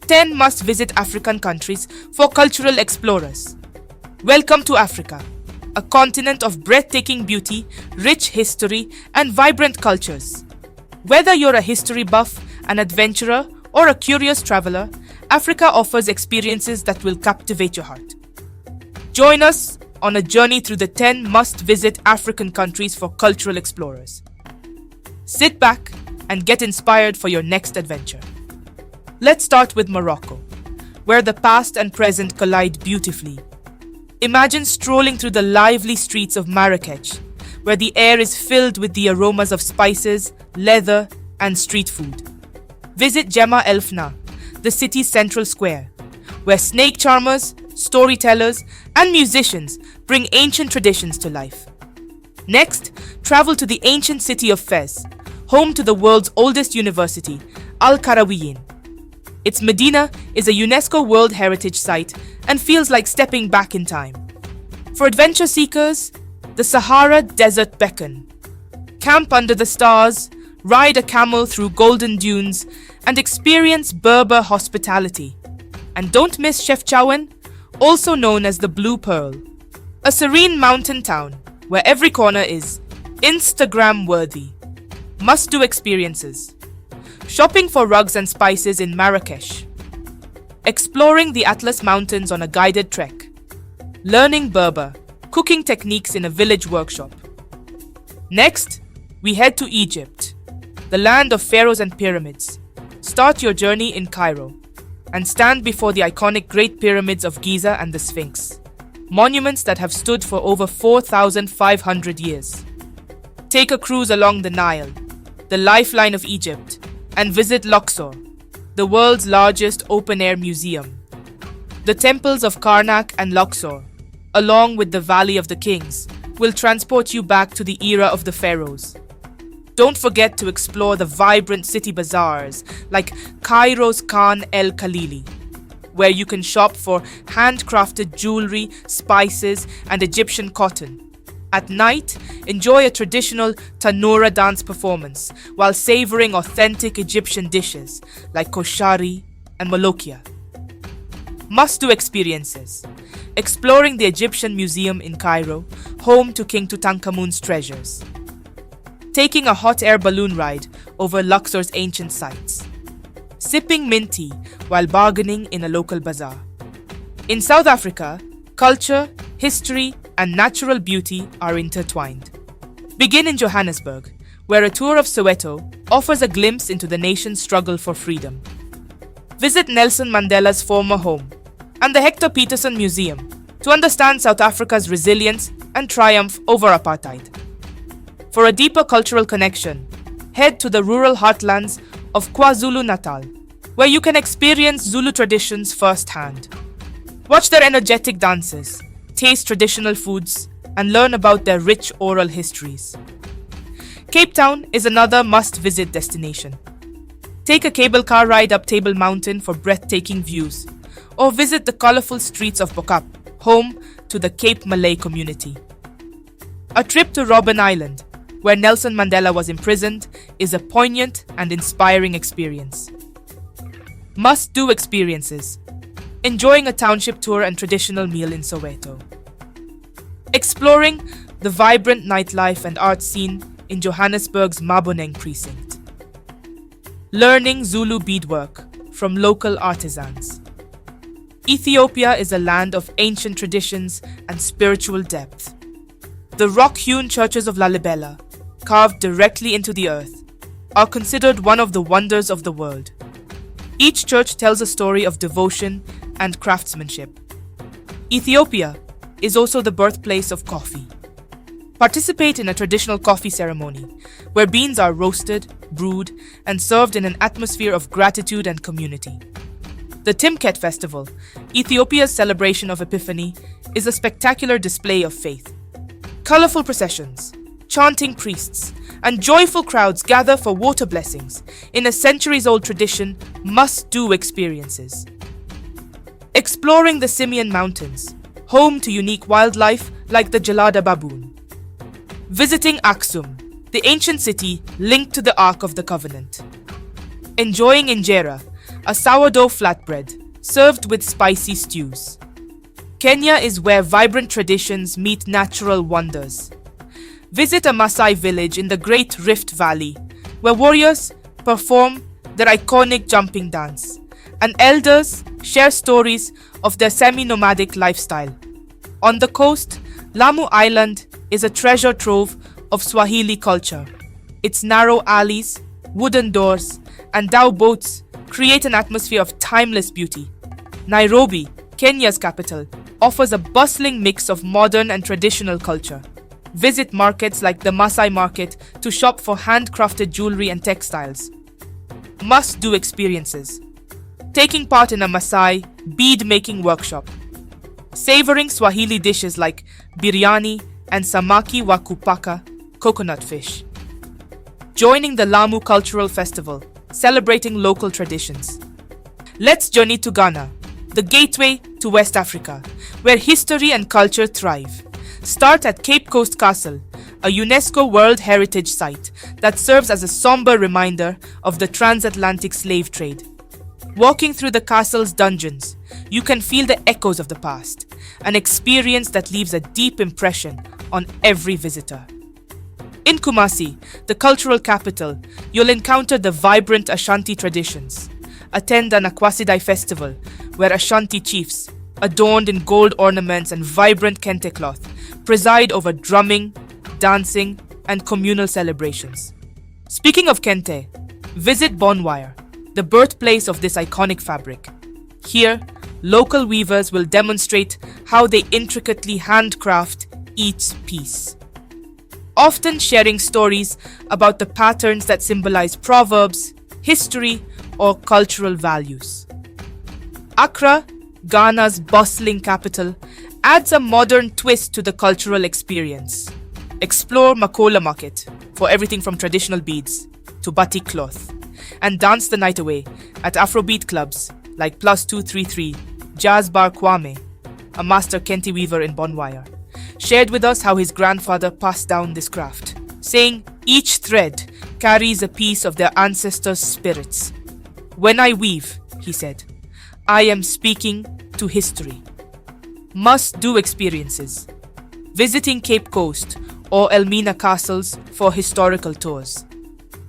10 must-visit African countries for cultural explorers. Welcome to Africa, a continent of breathtaking beauty, rich history, and vibrant cultures. Whether you're a history buff, an adventurer, or a curious traveler, Africa offers experiences that will captivate your heart. Join us on a journey through the 10 must-visit African countries for cultural explorers. Sit back and get inspired for your next adventure. Let's start with Morocco, where the past and present collide beautifully. Imagine strolling through the lively streets of Marrakech, where the air is filled with the aromas of spices, leather, and street food. Visit Jema El Fna, the city's central square, where snake charmers, storytellers, and musicians bring ancient traditions to life. Next, travel to the ancient city of Fez, home to the world's oldest university, Al Qarawiyyin. Its Medina is a UNESCO World Heritage Site and feels like stepping back in time. For adventure seekers, the Sahara Desert beckon. Camp under the stars, ride a camel through golden dunes, and experience Berber hospitality. And don't miss Chefchaouen, also known as the Blue Pearl, a serene mountain town where every corner is Instagram-worthy. Must-do experiences. Shopping for rugs and spices in Marrakesh. Exploring the Atlas Mountains on a guided trek. Learning Berber, cooking techniques in a village workshop. Next, we head to Egypt, the land of pharaohs and pyramids. Start your journey in Cairo and stand before the iconic Great Pyramids of Giza and the Sphinx, monuments that have stood for over 4,500 years. Take a cruise along the Nile, the lifeline of Egypt, and visit Luxor, the world's largest open-air museum. The temples of Karnak and Luxor, along with the Valley of the Kings, will transport you back to the era of the pharaohs. Don't forget to explore the vibrant city bazaars like Cairo's Khan el Khalili, where you can shop for handcrafted jewelry, spices, and Egyptian cotton. At night, enjoy a traditional Tanora dance performance while savoring authentic Egyptian dishes like koshari and molokhia. Must-do experiences. Exploring the Egyptian Museum in Cairo, home to King Tutankhamun's treasures. Taking a hot air balloon ride over Luxor's ancient sites. Sipping mint tea while bargaining in a local bazaar. In South Africa, culture, history, and natural beauty are intertwined. Begin in Johannesburg, where a tour of Soweto offers a glimpse into the nation's struggle for freedom. Visit Nelson Mandela's former home and the Hector Peterson Museum to understand South Africa's resilience and triumph over apartheid. For a deeper cultural connection, head to the rural heartlands of KwaZulu-Natal, where you can experience Zulu traditions firsthand. Watch their energetic dances, taste traditional foods, and learn about their rich oral histories. Cape Town is another must-visit destination. Take a cable car ride up Table Mountain for breathtaking views, or visit the colorful streets of Bokap, home to the Cape Malay community. A trip to Robben Island, where Nelson Mandela was imprisoned, is a poignant and inspiring experience. Must-do experiences. Enjoying a township tour and traditional meal in Soweto. Exploring the vibrant nightlife and art scene in Johannesburg's Maboneng precinct. Learning Zulu beadwork from local artisans. Ethiopia is a land of ancient traditions and spiritual depth. The rock-hewn churches of Lalibela, carved directly into the earth, are considered one of the wonders of the world. Each church tells a story of devotion and craftsmanship. Ethiopia is also the birthplace of coffee. Participate in a traditional coffee ceremony, where beans are roasted, brewed, and served in an atmosphere of gratitude and community. The Timket Festival, Ethiopia's celebration of Epiphany, is a spectacular display of faith. Colorful processions, chanting priests, and joyful crowds gather for water blessings in a centuries-old tradition must-do experiences. Exploring the Simien Mountains, home to unique wildlife like the Gelada baboon. Visiting Aksum, the ancient city linked to the Ark of the Covenant. Enjoying Injera, a sourdough flatbread served with spicy stews. Kenya is where vibrant traditions meet natural wonders. Visit a Maasai village in the Great Rift Valley, where warriors perform their iconic jumping dance, and elders share stories of their semi-nomadic lifestyle. On the coast, Lamu Island is a treasure trove of Swahili culture. Its narrow alleys, wooden doors, and dhow boats create an atmosphere of timeless beauty. Nairobi, Kenya's capital, offers a bustling mix of modern and traditional culture. Visit markets like the Maasai market to shop for handcrafted jewelry and textiles. Must-do experiences: taking part in a Maasai bead-making workshop, savoring Swahili dishes like biryani and samaki wa kupaka, coconut fish, joining the Lamu Cultural Festival, celebrating local traditions. Let's journey to Ghana, the gateway to West Africa, where history and culture thrive. Start at Cape Coast Castle, a UNESCO World Heritage Site that serves as a somber reminder of the transatlantic slave trade. Walking through the castle's dungeons, you can feel the echoes of the past, an experience that leaves a deep impression on every visitor. In Kumasi, the cultural capital, you'll encounter the vibrant Ashanti traditions. Attend an Akwasidai festival, where Ashanti chiefs, adorned in gold ornaments and vibrant kente cloth, preside over drumming, dancing, and communal celebrations. Speaking of kente, visit Bonwire, the birthplace of this iconic fabric. Here, local weavers will demonstrate how they intricately handcraft each piece, often sharing stories about the patterns that symbolize proverbs, history, or cultural values. Accra, Ghana's bustling capital, adds a modern twist to the cultural experience. Explore Makola Market for everything from traditional beads to batik cloth, and dance the night away at Afrobeat clubs like Plus 233, Jazz Bar Kwame, a master Kenti weaver in Bonwire, shared with us how his grandfather passed down this craft, saying each thread carries a piece of their ancestors' spirits. When I weave, he said, I am speaking to history. Must-do experiences: visiting Cape Coast or Elmina castles for historical tours,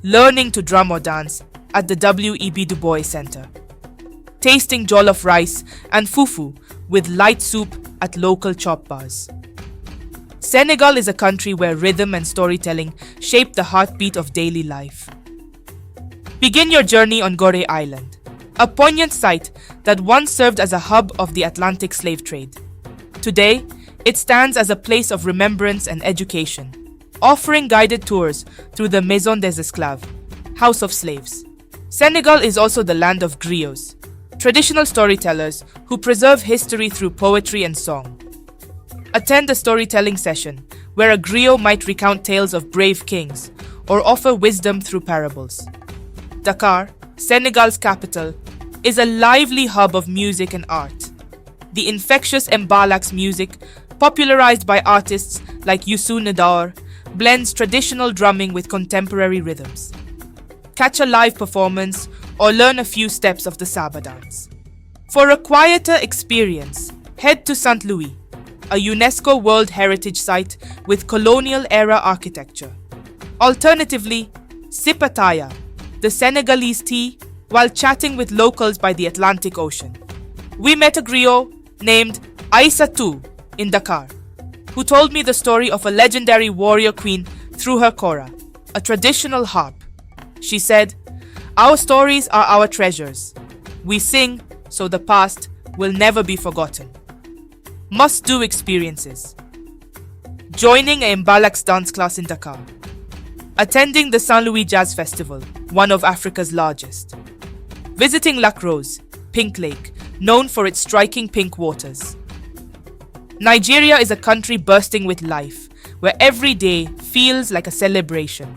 learning to drum or dance at the W.E.B. Du Bois Center, tasting jollof rice and fufu with light soup at local chop bars. Senegal is a country where rhythm and storytelling shape the heartbeat of daily life. Begin your journey on Gorée Island, a poignant site that once served as a hub of the Atlantic slave trade. Today, it stands as a place of remembrance and education, offering guided tours through the Maison des Esclaves, House of Slaves. Senegal is also the land of griots, traditional storytellers who preserve history through poetry and song. Attend a storytelling session where a griot might recount tales of brave kings or offer wisdom through parables. Dakar, Senegal's capital, is a lively hub of music and art. The infectious mbalax music, popularized by artists like Youssou N'Dour, blends traditional drumming with contemporary rhythms. Catch a live performance or learn a few steps of the Saba dance. For a quieter experience, head to St. Louis, a UNESCO World Heritage Site with colonial-era architecture. Alternatively, sip ataya, the Senegalese tea, while chatting with locals by the Atlantic Ocean. We met a griot named Aissatou in Dakar, who told me the story of a legendary warrior queen through her kora, a traditional harp. She said, "Our stories are our treasures. We sing so the past will never be forgotten." Must-do experiences: joining an mbalax dance class in Dakar, attending the Saint Louis Jazz Festival, one of Africa's largest, visiting Lac Rose, Pink Lake, known for its striking pink waters. Nigeria is a country bursting with life, where every day feels like a celebration.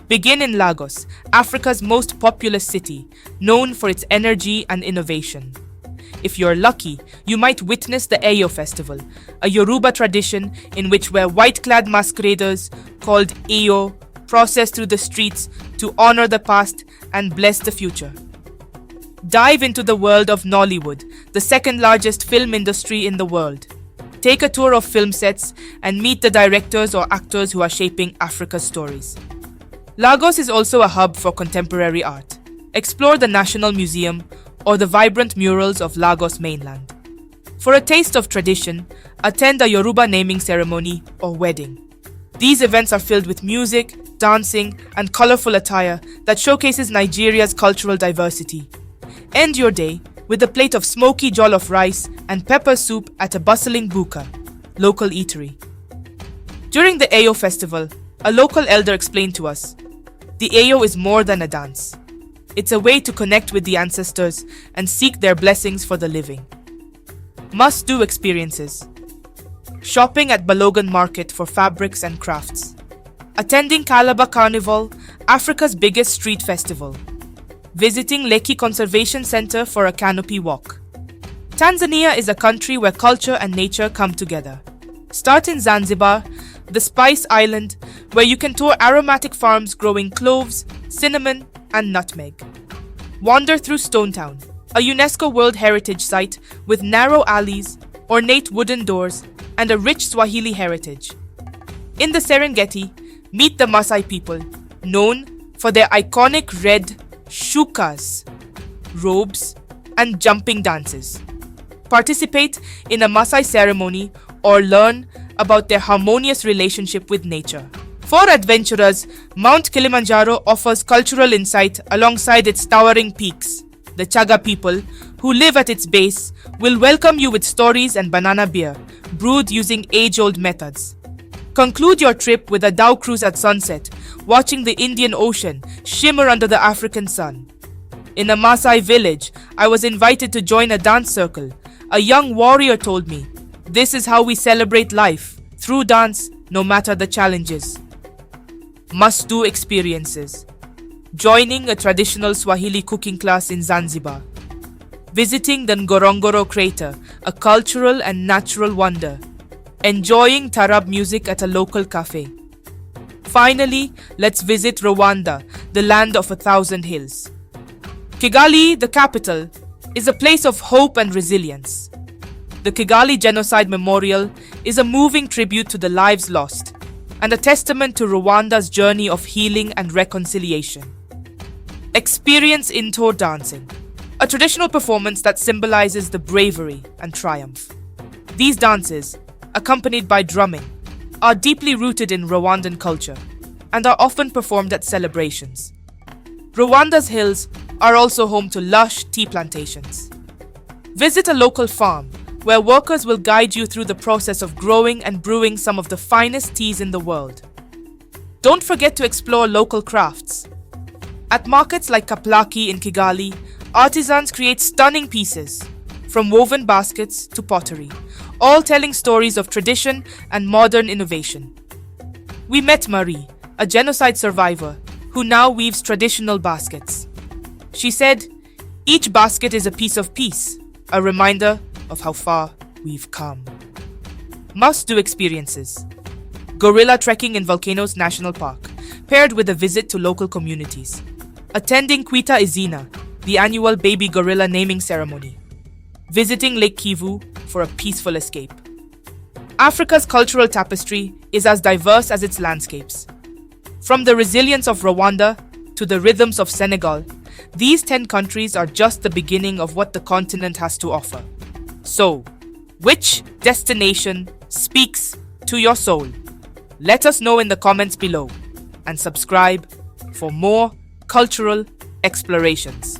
Begin in Lagos, Africa's most populous city, known for its energy and innovation. If you're lucky, you might witness the Eyo Festival, a Yoruba tradition in which white-clad masqueraders called Eyo process through the streets to honor the past and bless the future. Dive into the world of Nollywood, the second largest film industry in the world. Take a tour of film sets and meet the directors or actors who are shaping Africa's stories. Lagos is also a hub for contemporary art. Explore the National Museum or the vibrant murals of Lagos mainland. For a taste of tradition, attend a Yoruba naming ceremony or wedding. These events are filled with music, dancing, and colorful attire that showcases Nigeria's cultural diversity. End your day with a plate of smoky jollof rice and pepper soup at a bustling buka, local eatery. During the Ayo festival, a local elder explained to us, the Ayo is more than a dance. It's a way to connect with the ancestors and seek their blessings for the living. Must-do experiences. Shopping at Balogun Market for fabrics and crafts. Attending Calabar Carnival, Africa's biggest street festival. Visiting Lekki Conservation Center for a canopy walk. Tanzania is a country where culture and nature come together. Start in Zanzibar, the Spice Island, where you can tour aromatic farms growing cloves, cinnamon, and nutmeg. Wander through Stone Town, a UNESCO World Heritage Site with narrow alleys, ornate wooden doors, and a rich Swahili heritage. In the Serengeti, meet the Maasai people, known for their iconic red shukas, robes, and jumping dances. Participate in a Maasai ceremony or learn about their harmonious relationship with nature. For adventurers, Mount Kilimanjaro offers cultural insight alongside its towering peaks. The Chaga people, who live at its base, will welcome you with stories and banana beer, brewed using age-old methods. Conclude your trip with a dhow cruise at sunset, watching the Indian Ocean shimmer under the African sun. In a Maasai village, I was invited to join a dance circle. A young warrior told me, "This is how we celebrate life, through dance, no matter the challenges." Must-do experiences. Joining a traditional Swahili cooking class in Zanzibar. Visiting the Ngorongoro crater, a cultural and natural wonder. Enjoying Tarab music at a local cafe. Finally, let's visit Rwanda, the land of 1,000 hills. Kigali, the capital, is a place of hope and resilience. The Kigali Genocide Memorial is a moving tribute to the lives lost and a testament to Rwanda's journey of healing and reconciliation. Experience Into dancing, a traditional performance that symbolizes the bravery and triumph. These dances, accompanied by drumming, are deeply rooted in Rwandan culture and are often performed at celebrations. Rwanda's hills are also home to lush tea plantations. Visit a local farm where workers will guide you through the process of growing and brewing some of the finest teas in the world. Don't forget to explore local crafts. At markets like Kaplaki in Kigali, artisans create stunning pieces, from woven baskets to pottery, all telling stories of tradition and modern innovation. We met Marie, a genocide survivor, who now weaves traditional baskets. She said, "Each basket is a piece of peace, a reminder of how far we've come." Must-do experiences. Gorilla trekking in Volcanoes National Park, paired with a visit to local communities. Attending Kwita Izina, the annual baby gorilla naming ceremony. Visiting Lake Kivu for a peaceful escape. Africa's cultural tapestry is as diverse as its landscapes. From the resilience of Rwanda to the rhythms of Senegal, these 10 countries are just the beginning of what the continent has to offer. So, which destination speaks to your soul? Let us know in the comments below and subscribe for more cultural explorations.